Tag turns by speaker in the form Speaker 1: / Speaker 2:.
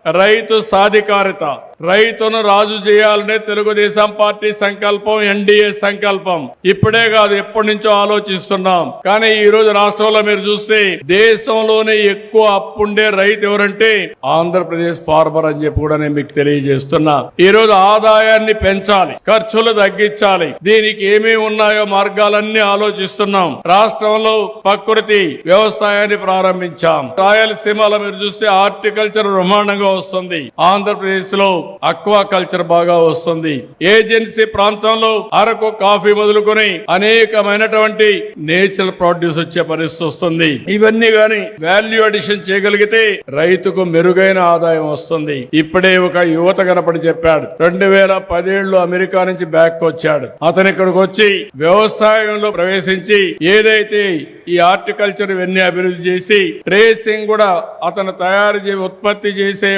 Speaker 1: రైతు సాధికారిత, రైతును రాజు చేయాలనే తెలుగుదేశం పార్టీ సంకల్పం, ఎన్డీఏ సంకల్పం. ఇప్పుడే కాదు, ఎప్పటి నుంచో ఆలోచిస్తున్నాం. కానీ ఈ రోజు రాష్ట్రంలో మీరు చూస్తే దేశంలోనే ఎక్కువ అప్పుండే రైతు ఎవరంటే ఆంధ్రప్రదేశ్ ఫార్మర్ అని చెప్పి కూడా నేను మీకు తెలియజేస్తున్నా. ఈ రోజు ఆదాయాన్ని పెంచాలి, ఖర్చులు తగ్గించాలి. దీనికి ఏమేమి ఉన్నాయో మార్గాలన్నీ ఆలోచిస్తున్నాం. రాష్ట్రంలో ప్రకృతి వ్యవసాయాన్ని ప్రారంభించాం. రాయలసీమలో మీరు చూస్తే హార్టికల్చర్ బ్రహ్మాండంగా వస్తుంది. ఆంధ్రప్రదేశ్ లో అక్వా కల్చర్ బాగా వస్తుంది. ఏజెన్సీ ప్రాంతంలో అరకు కాఫీ మొదలుకొని అనేకమైనటువంటి నేచురల్ ప్రొడ్యూస్ వచ్చే పరిస్థితి వస్తుంది. ఇవన్నీ గాని వాల్యూ అడిషన్ చేయగలిగితే రైతుకు మెరుగైన ఆదాయం వస్తుంది. ఇప్పుడే ఒక యువత కనపడి చెప్పాడు, 2017లో అమెరికా నుంచి బ్యాక్ వచ్చాడు. అతను ఇక్కడికి వచ్చి వ్యవసాయంలో ప్రవేశించి ఏదైతే ఈ హార్టికల్చర్ ఇవన్నీ అభివృద్ధి చేసి ట్రేసింగ్ కూడా అతను తయారు ఉత్పత్తి చేసే